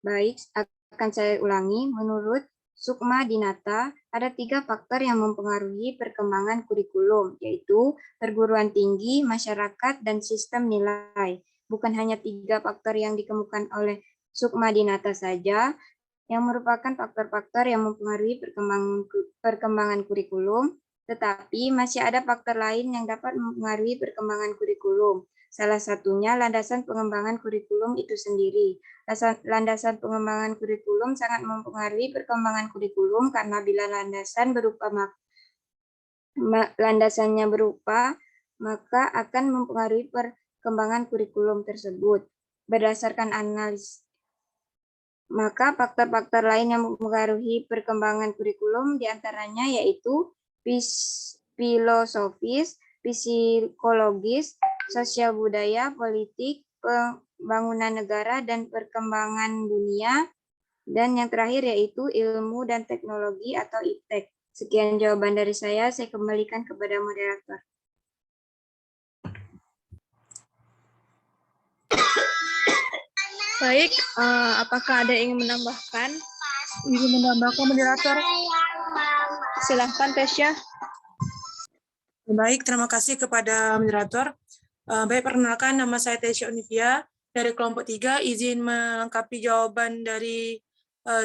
Baik, akan saya ulangi. Menurut Sukma Dinata, ada 3 faktor yang mempengaruhi perkembangan kurikulum, yaitu perguruan tinggi, masyarakat, dan sistem nilai. Bukan hanya 3 faktor yang dikemukakan oleh Sukma Dinata saja, yang merupakan faktor-faktor yang mempengaruhi perkembangan kurikulum, tetapi masih ada faktor lain yang dapat mempengaruhi perkembangan kurikulum. Salah satunya landasan pengembangan kurikulum itu sendiri. Landasan pengembangan kurikulum sangat mempengaruhi perkembangan kurikulum karena bila landasannya berupa, maka akan mempengaruhi perkembangan kurikulum tersebut. Berdasarkan analis, maka faktor-faktor lain yang mempengaruhi perkembangan kurikulum diantaranya yaitu filosofis, psikologis, sosial budaya, politik, pembangunan negara, dan perkembangan dunia. Dan yang terakhir yaitu ilmu dan teknologi atau iptek. Sekian jawaban dari saya kembalikan kepada moderator. Baik, apakah ada yang ingin menambahkan? Ingin menambahkan moderator? Silahkan, Tesya. Baik, terima kasih kepada moderator. Baik, perkenalkan nama saya Tesya Univia dari kelompok 3. Izin melengkapi jawaban dari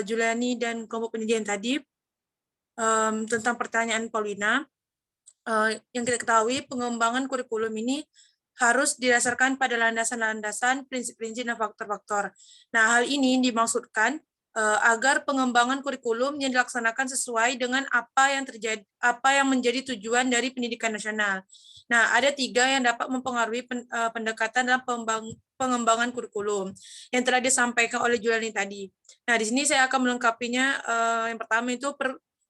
Juliani dan kelompok penelitian tadi tentang pertanyaan Paulina. Yang kita ketahui, pengembangan kurikulum ini harus didasarkan pada landasan-landasan, prinsip-prinsip, dan faktor-faktor. Nah, hal ini dimaksudkan agar pengembangan kurikulum yang dilaksanakan sesuai dengan apa yang menjadi tujuan dari pendidikan nasional. Nah, ada 3 yang dapat mempengaruhi pendekatan dalam pengembangan kurikulum yang telah disampaikan oleh Juliani tadi. Nah, di sini saya akan melengkapinya. Yang pertama itu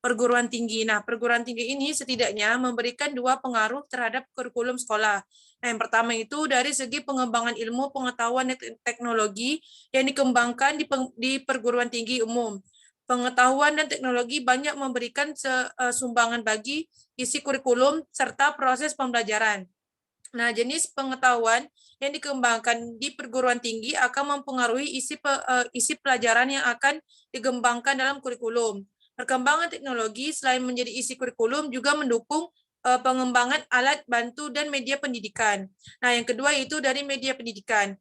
perguruan tinggi. Nah, perguruan tinggi ini setidaknya memberikan 2 pengaruh terhadap kurikulum sekolah. Nah, yang pertama itu dari segi pengembangan ilmu, pengetahuan, dan teknologi yang dikembangkan di perguruan tinggi umum. Pengetahuan dan teknologi banyak memberikan sumbangan bagi isi kurikulum serta proses pembelajaran. Nah, jenis pengetahuan yang dikembangkan di perguruan tinggi akan mempengaruhi isi pelajaran yang akan dikembangkan dalam kurikulum. Perkembangan teknologi selain menjadi isi kurikulum juga mendukung pengembangan alat bantu dan media pendidikan. Nah, yang kedua itu dari media pendidikan.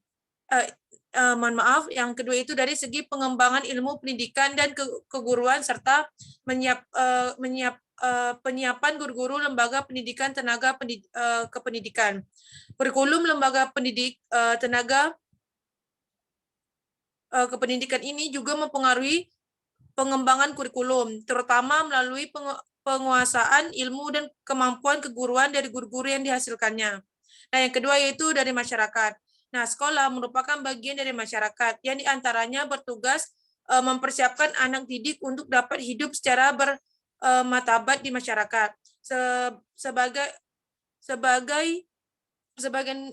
Mohon maaf, yang kedua itu dari segi pengembangan ilmu pendidikan dan keguruan serta penyiapan guru-guru lembaga pendidikan tenaga kependidikan. Kurikulum lembaga tenaga kependidikan ini juga mempengaruhi pengembangan kurikulum, terutama melalui penguasaan ilmu dan kemampuan keguruan dari guru-guru yang dihasilkannya. Nah, yang kedua yaitu dari masyarakat. Nah, sekolah merupakan bagian dari masyarakat yang diantaranya bertugas mempersiapkan anak didik untuk dapat hidup secara bermartabat di masyarakat sebagai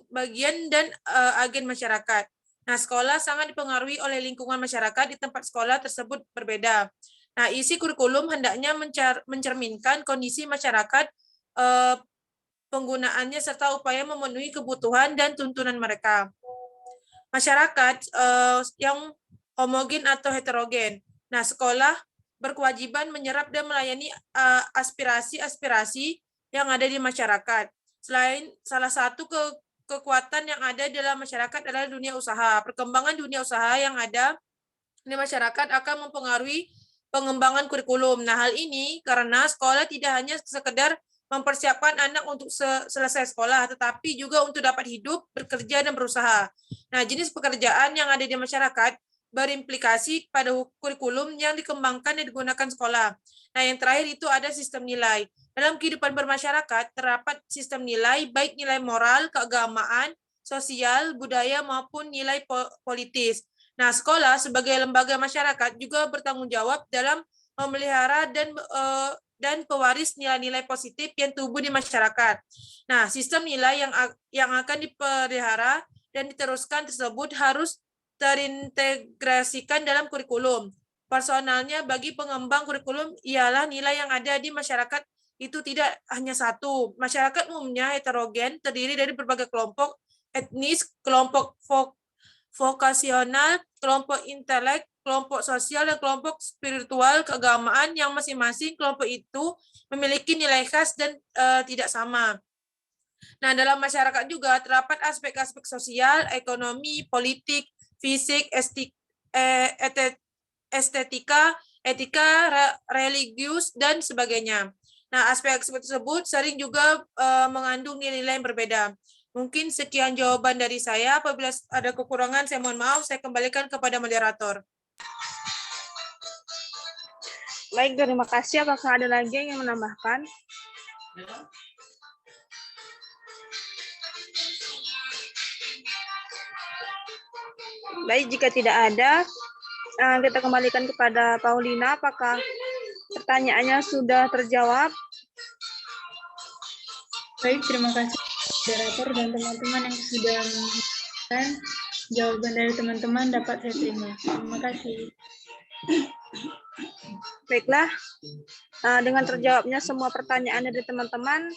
bagian dan agen masyarakat. Nah, sekolah sangat dipengaruhi oleh lingkungan masyarakat di tempat sekolah tersebut berbeda. Nah, isi kurikulum hendaknya mencerminkan kondisi masyarakat, penggunaannya, serta upaya memenuhi kebutuhan dan tuntunan mereka. Masyarakat yang homogen atau heterogen. Nah, sekolah berkewajiban menyerap dan melayani aspirasi-aspirasi yang ada di masyarakat. Selain salah satu kekuatan yang ada dalam masyarakat adalah dunia usaha. Perkembangan dunia usaha yang ada di masyarakat akan mempengaruhi pengembangan kurikulum. Nah, hal ini karena sekolah tidak hanya sekedar mempersiapkan anak untuk selesai sekolah, tetapi juga untuk dapat hidup, bekerja, dan berusaha. Nah, jenis pekerjaan yang ada di masyarakat berimplikasi pada kurikulum yang dikembangkan dan digunakan sekolah. Nah, yang terakhir itu ada sistem nilai. Dalam kehidupan bermasyarakat, terdapat sistem nilai, baik nilai moral, keagamaan, sosial, budaya, maupun nilai politis. Nah, sekolah sebagai lembaga masyarakat juga bertanggung jawab dalam memelihara dan pewaris nilai-nilai positif yang tumbuh di masyarakat. Nah, sistem nilai yang akan dipelihara dan diteruskan tersebut harus terintegrasikan dalam kurikulum. Personalnya bagi pengembang kurikulum ialah nilai yang ada di masyarakat itu tidak hanya satu. Masyarakat umumnya heterogen, terdiri dari berbagai kelompok etnis, kelompok vokasional, kelompok intelek, kelompok sosial, dan kelompok spiritual keagamaan yang masing-masing kelompok itu memiliki nilai khas dan tidak sama. Nah, dalam masyarakat juga terdapat aspek-aspek sosial, ekonomi, politik, fisik, estetika, etika, religius, dan sebagainya. Nah, aspek-aspek tersebut sering juga mengandung nilai-nilai yang berbeda. Mungkin sekian jawaban dari saya. Apabila ada kekurangan, saya mohon maaf. Saya kembalikan kepada moderator. Baik, terima kasih. Apakah ada lagi yang ingin menambahkan? Baik, jika tidak ada, kita kembalikan kepada Paulina. Apakah pertanyaannya sudah terjawab? Baik, terima kasih moderator dan teman-teman yang sudah memberikan jawaban dari teman-teman dapat saya terima. Terima kasih. Baiklah, dengan terjawabnya semua pertanyaan dari teman-teman,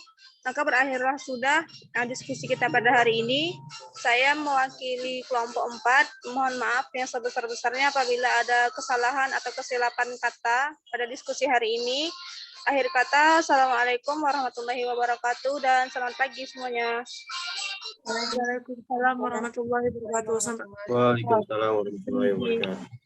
maka berakhirlah sudah diskusi kita pada hari ini. Saya mewakili kelompok 4, mohon maaf yang sebesar-besarnya apabila ada kesalahan atau kesilapan kata pada diskusi hari ini. Akhir kata, Assalamualaikum warahmatullahi wabarakatuh, dan selamat pagi semuanya. Waalaikumsalam warahmatullahi wabarakatuh. Waalaikumsalam warahmatullahi wabarakatuh.